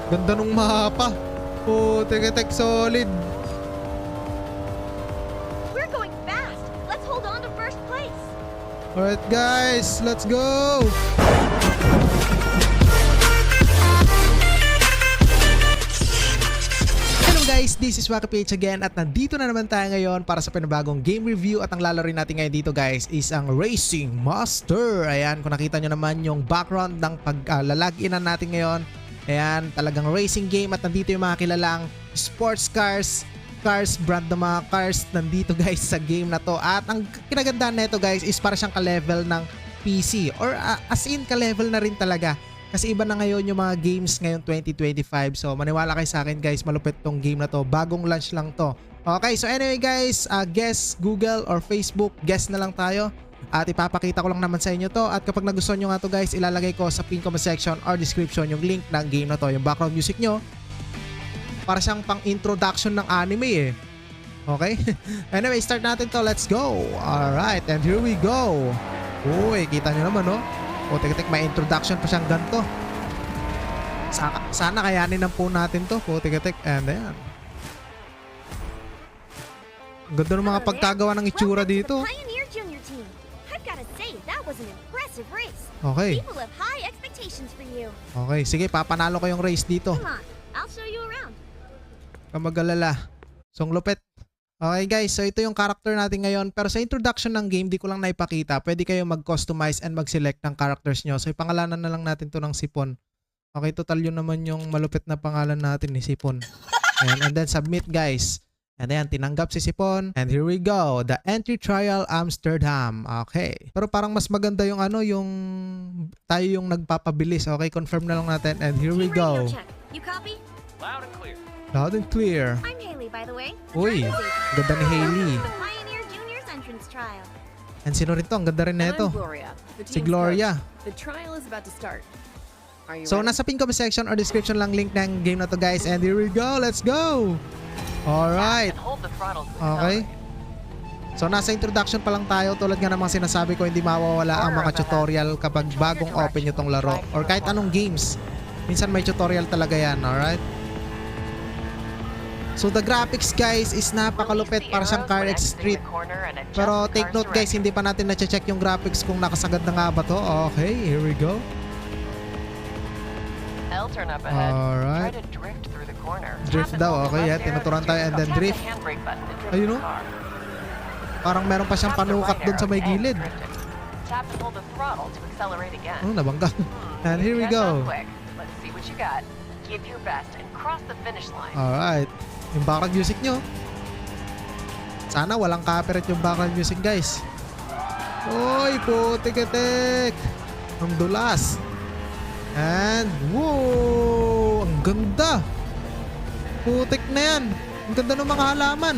Ganda nung mapa. Oh, tek solid. We're going fast. Let's hold on to first place. Alright guys, let's go! Hello guys, this is WakiPH again at nandito na naman tayo ngayon para sa panibagong game review at ang lalaroin natin ngayon dito guys is ang Racing Master. Ayan, kung nakita nyo naman yung background ng pag-lalagin natin ngayon. Ayan, talagang racing game at nandito yung mga kilalang sports cars, brand ng mga cars nandito guys sa game na to. At ang kinagandaan nito guys is para siyang ka-level ng PC or as in ka-level na rin talaga. Kasi iba na ngayon yung mga games ngayon 2025. So maniwala kayo sa akin guys, malupit tong game na to. Bagong launch lang to. Okay, so anyway guys, guess Google or Facebook, guess na lang tayo. At ipapakita ko lang naman sa inyo to. At kapag nagustuhan nyo nga to guys, ilalagay ko sa pin comment section or description yung link ng game na to. Yung background music nyo, para siyang pang introduction ng anime eh. Okay? Anyway, start natin to. Let's go. Alright, and here we go. Uy, kita nyo naman no? O, tek may introduction pa siyang ganito. Sana kayanin lang po natin to. O, tek and ayan. Ang ganda ng mga pagkagawa ng itsura dito. Okay. People have high expectations for you. Okay, sige, papanalo ko yung race dito. Come on, I'll show you around. Kamagalala. So, ang lupit. Okay guys, so ito yung character natin ngayon. Pero sa introduction ng game, di ko lang naipakita. Pwede kayo mag-customize and mag-select ng characters nyo. So, ipangalanan na lang natin to ng Sipon. Okay, total yun naman yung malupit na pangalan natin ni Sipon. Ayan, and then submit guys. And then, tinanggap si Sipon. And here we go. The Entry Trial Amsterdam. Okay. Pero parang mas maganda yung ano, yung tayo yung nagpapabilis. Okay, confirm na lang natin. And here we go. You copy? Loud and clear. Loud and clear. I'm Haley, by the way. Uy, ganda ni Haley. The Pioneer Juniors entrance trial. And sino rin to? Ang ganda rin nito. Gloria. Si Gloria. The trial is about to start. Are you So, ready? nasa pin comment section or description lang link ng game na to guys. And here we go. Let's go. Alright. And hold the throttle to Okay. accelerate. So, nasa introduction pa lang tayo. Tulad nga namang sinasabi ko, hindi mawawala ang mga tutorial kapag bagong open nyo tong laro. Or kahit anong games. Minsan may tutorial talaga yan. Alright. So, the graphics guys is napakalupit para siyang Car X Street. Pero take note guys, hindi pa natin na-check yung graphics kung nakasagad na nga ba to. Okay, here we go. L turn up ahead. Alright. Try to drift through the corner. Drift Tap and daw, hold the okay, left yan. arrow Tinuturuan to tayo steer. and then Tap the drift. handbrake button to drift Ayun, the oh. car. Parang meron pa siyang Tap the panukat right dun sa arrow may to end gilid. drifting. Tap and hold the throttle to accelerate again. Oh, nabangga. And here we Catch go. up quick. Let's see what you got. Give your best and cross the finish line. Alright. Yung background music nyo. Sana walang copyright yung background music guys. Uy, putik-itik. Ang dulas. And, wow! Ang ganda. Putik na yan. Ang ganda ng mga halaman.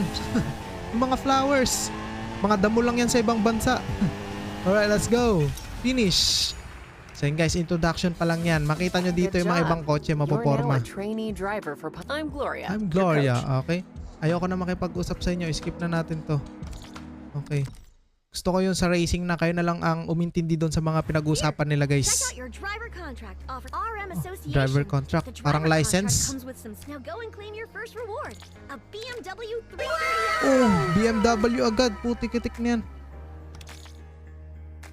Yung mga flowers. Mga damo lang yan sa ibang bansa. Alright, let's go. Finish. So yun guys, introduction pa lang yan. Makita nyo dito yung mga ibang kotse You're now mapoporma. a trainee driver for. I'm Gloria. I'm your Gloria, coach. okay? Ayoko na makipag-usap sa inyo. Skip na natin to. Okay. Gusto ko yung sa racing na kayo na lang ang umintindi doon sa mga pinag-uusapan nila Check guys. out your driver contract offer RM Association. Driver contract. The driver Parang contract license. comes with some. Now go and claim your first reward. A BMW 330i. Oh, BMW agad. Putik-itik na yan.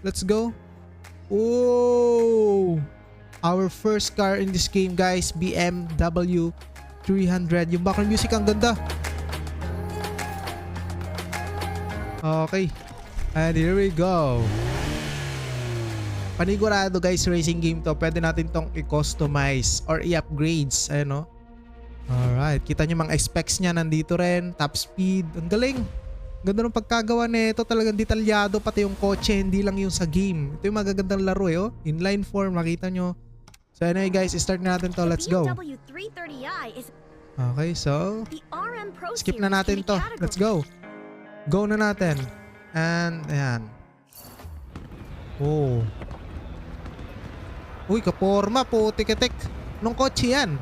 Let's go. Oh! Our first car in this game guys. BMW 300. Yung background music ang ganda. Okay. And here we go. Panigurado guys, racing game to. Pwede natin tong i-customize or i-upgrades. Ayan o. Alright. Kita nyo mga specs nya nandito rin. Top speed. Ang galing. Ganda ng pagkagawa nito. Talagang detalyado pati yung kotse. Hindi lang yung sa game. Ito yung magagandang laro eh. Oh. Inline form. Makita nyo. So anyway guys, start na natin to. Let's go. BMW 330i is Okay, so the RM Pro skip na Series natin kitty to. category. Let's go. Go na natin. And ayan. Oh. Uy, kaporma po. Tik-tik. Nung kotse yan?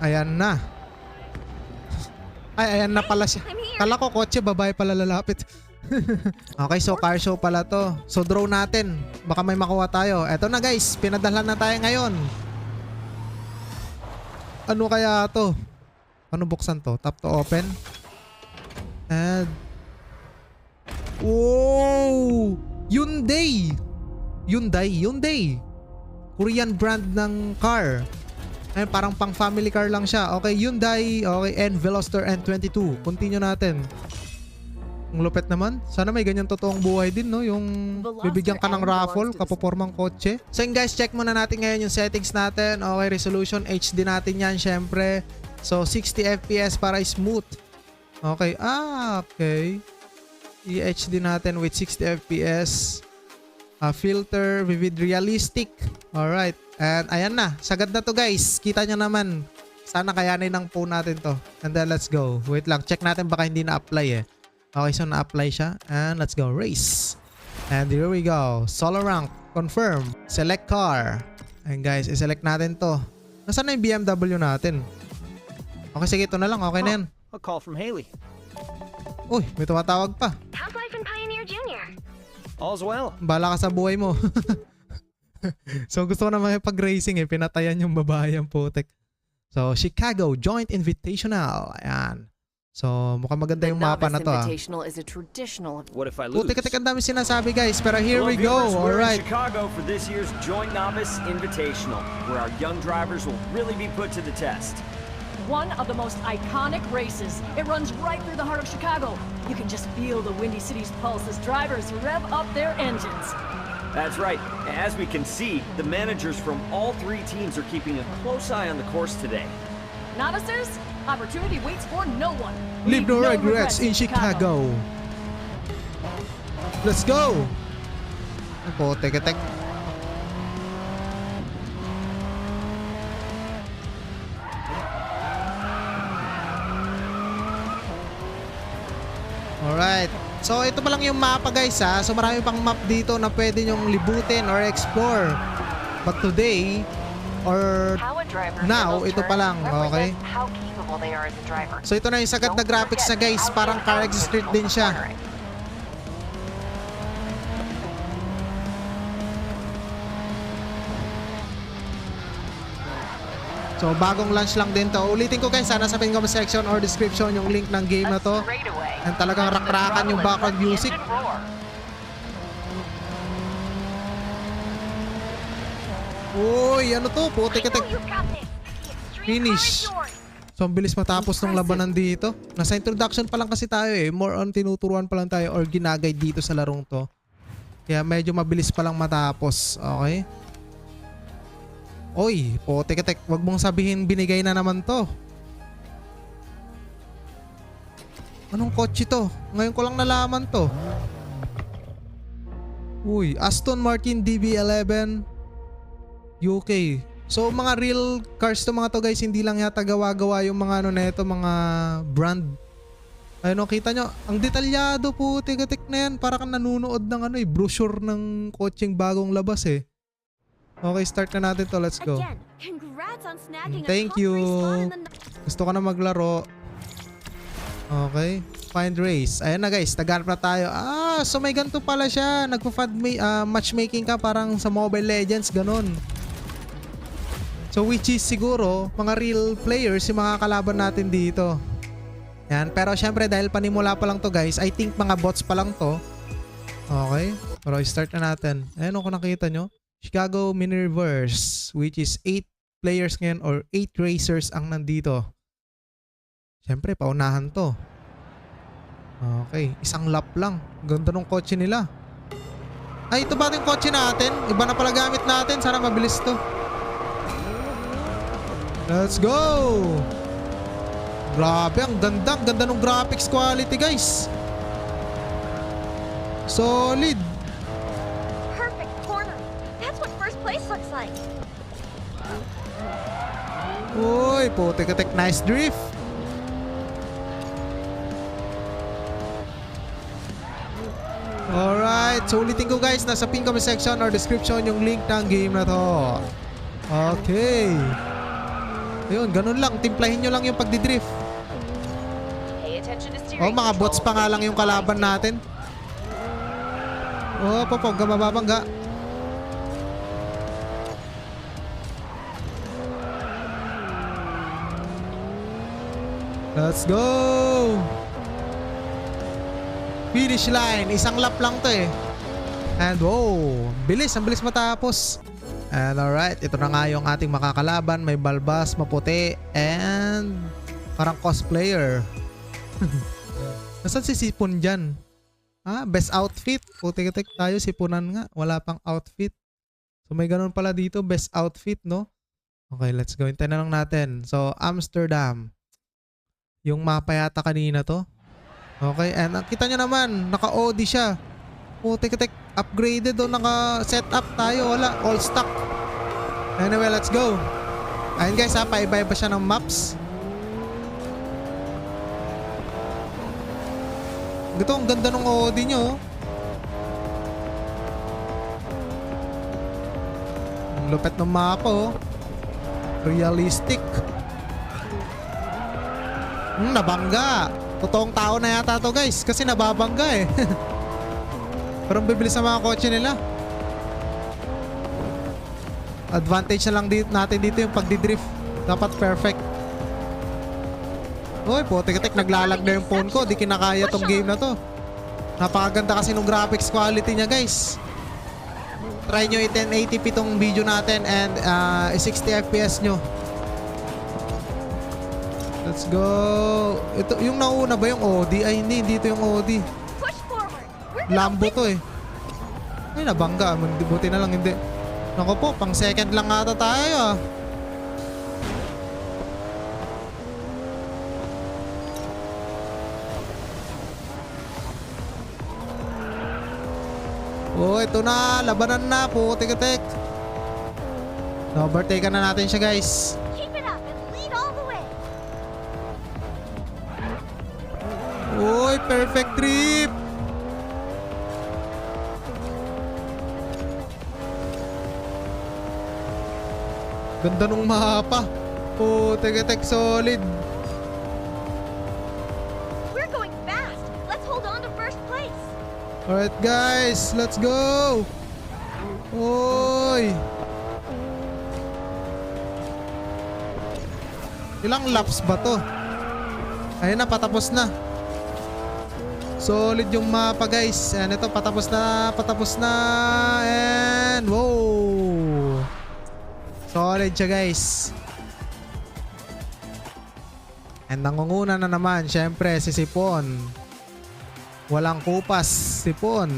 Ayan na. Ay, ayan na pala siya. I'm here. Kala ko kotse, babae pala lalapit. Okay, so car show pala to. So draw natin. Baka may makuha tayo. Eto na guys, pinadalhan na tayo ngayon. Ano kaya to? Ano buksan to? Tap to open. And wow! Hyundai! Korean brand ng car. Ayun, parang pang family car lang siya. Okay, Hyundai. Okay, and Veloster N22. Continue natin. Ang lupet naman. Sana may ganyan totoong buhay din, no? Yung bibigyan ka ng raffle, kapopormang kotse. So yun guys, check muna natin ngayon yung settings natin. Okay, resolution HD natin yan, syempre. So 60 FPS para smooth. Okay, okay. I-HD natin with 60 FPS. Filter, vivid realistic. Alright. And ayan na. Sagad na to guys. Kita nyo naman. Sana kayanin ng phone natin to. And then let's go. Wait lang. Check natin baka hindi na-apply eh. Okay, so na-apply siya. And let's go. Race. And here we go. Solo rank. Confirm. Select car. And guys, i-select natin to. Nasaan na yung BMW natin? Okay, sige. Ito na lang. Okay na yan. A call from Haley. Uy, may tumatawag pa. How's life in Pioneer Junior? All's well. Bala ka sa buhay mo. So gusto ko na makipag-racing eh. Pinatayan yung babae ang putek. So Chicago Joint Invitational. Ayan. So mukhang maganda The yung mapa na Novice to ah. Invitational is a traditional. What if I lose? Putik ang dami sinasabi guys. Pero here Hello, we go. viewers. We're in Alright. Chicago for this year's Joint Novice Invitational, where our young drivers will really be put to the test. One of the most iconic races. It runs right through the heart of Chicago. You can just feel the Windy City's pulse as drivers rev up their engines. That's right. As we can see, the managers from all three teams are keeping a close eye on the course today. Novices, opportunity waits for no one. Leave no regrets in Chicago. Let's go. Putik. Alright. So ito pa lang yung mapa guys ha. So marami pang map dito na pwede nyong libutin or explore. But today or How a driver now, handles ito pa turns lang, okay? represents how capable they are as a driver. so ito na yung sagad na Don't graphics na forget guys. how Parang they car help street people din siya. cornering. So bagong launch lang din to. Ulitin ko guys, sana sa comment section or description yung link ng game na to. Straight away. And talagang The rakrakan yung throttle background and let the music. engine roar. Uy, ano to? Putik. I know you got this. The extreme Finish. car is yours. So ang bilis matapos ng labanan dito. Nasa introduction pa lang kasi tayo eh. More on tinuturuan pa lang tayo or ginagay dito sa larong to. Kaya medyo mabilis pa lang matapos. Okay? Oy, putik. Wag mong sabihin binigay na naman to. Anong kotse to? Ngayon ko lang nalaman to. Uy, Aston Martin DB11 UK. So mga real cars to mga to guys, hindi lang yata gawa-gawa yung mga ano neto, mga brand. Ayun, kita nyo, ang detalyado po, tigatik na yan. Para kang nanunood ng ano brochure ng kotseng bagong labas eh. Okay, start na natin to. Let's go. Again, congrats on snagging Thank a top 3 you. spot in the Gusto ko na maglaro. Okay. Find race. Ayan na guys, taganap na tayo. So may ganito pala siya. Matchmaking ka parang sa Mobile Legends, ganun. So which is siguro, mga real players yung mga kalaban natin dito. Yan. Pero syempre dahil panimula pa lang to guys, I think mga bots pa lang to. Okay. Pero start na natin. Ayan kung nakita nyo. Chicago Mini-Reverse, which is 8 players ngayon or 8 racers ang nandito. Siyempre, paunahan to. Okay, isang lap lang. Ganda ng kotse nila. Ay, ito ba yung kotse natin? Iba na pala gamit natin. Sana mabilis to. Let's go! Grabe, ang ganda. Ang ganda ng graphics quality, guys. Solid. perfect corner. That's what first place looks like. Uy, putik-tik. Nice drift. Alright, so ulitin ko guys, nasa pin comment section or description yung link ng game na to. Okay. Ayun, ganun lang. Timplahin nyo lang yung pagdidrift. Pay attention to steering Oh, mga bots pa nga lang yung kalaban natin. Oh, popog, mababangga. Let's go! Finish line. Isang lap lang to eh. And wow, bilis. Ang bilis matapos. And alright, ito na nga yung ating makakalaban. May balbas, maputi, and parang cosplayer. Nasaan si Sipon dyan? Best outfit. Putik-tik tayo, sipunan nga. Wala pang outfit. So may ganun pala dito, best outfit, no? Okay, let's go. Hintayin na lang natin. So, Amsterdam. Yung mapa yata kanina to. Okay, and kita nyo naman, naka-OD siya. Putik-tik, upgraded o naka-setup tayo. Wala, all stock. Anyway, let's go. Ayun guys ha, paiba-iba siya ng maps. Ito, ang ganda ng OD nyo. Ang lupet ng mapa oh. Realistic. Nabangga. Totoong tao na yata to guys. Kasi nababangga eh. Pero ang bibilis ng mga kotse nila. Advantage na lang natin dito yung pagdidrift. Dapat perfect. Uy, putik-tik, naglalag na yung phone ko. Di kinakaya tong game na to. Napakaganda kasi nung graphics quality niya guys. Try nyo i-1080p tong video natin and 60 fps nyo. Let's go. Ito, yung nauna ba yung OD? Ay hindi, dito yung OD. Push forward. We're Lambo to eh. Ay, nabangga. Buti na lang hindi. Naku po, pang second lang ata tayo ah. Oh, ito na. Labanan na. Putik-tik. Na-overtake na natin siya guys. keep it up and lead all the way. Uy, perfect trip. Ganda nung mapa. Putik-tik, solid. We're going fast. Let's hold on to first place. Alright guys, let's go. Uy. Ilang laps ba to? Ayun na, patapos na. Solid yung mapa guys. Ayan, ito, patapos na. And wow. Solid siya guys. And nangunguna na naman, syempre, si Sipon. Walang kupas, Sipon.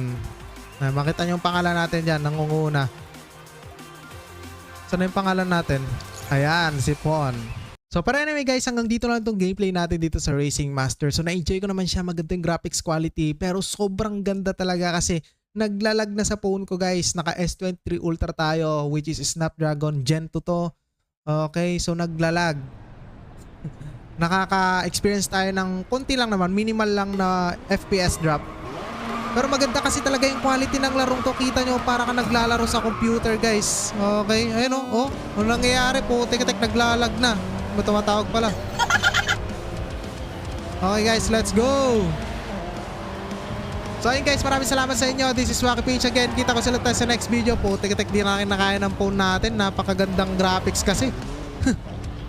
Ay, makita niyo yung pangalan natin dyan, nangunguna. Saan na yung pangalan natin? Ayan, Sipon. So para anyway guys, hanggang dito lang itong gameplay natin dito sa Racing Master. So na-enjoy ko naman siya, maganda yung graphics quality. Pero sobrang ganda talaga kasi naglalag na sa phone ko guys. Naka S23 Ultra tayo, which is Snapdragon Gen 2 to. Okay, so naglalag. Nakaka-experience tayo ng konti lang naman, minimal lang na FPS drop. Pero maganda kasi talaga yung quality ng larong to. Kita nyo, para ka naglalaro sa computer guys. Okay, ayun o. Ano nangyayari po? Tek-tek, naglalag na. Tumatawag pala. Okay guys, let's go. So ayun guys, maraming salamat sa inyo. This is Wacky Peach again. Kita ko sila tayo sa next video po. Tek-tek, di na kinakaya ng phone natin. Napakagandang graphics kasi.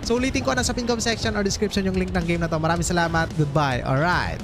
So ulitin ko na sa pin comment section or description yung link ng game na to. Maraming salamat. Goodbye. Alright.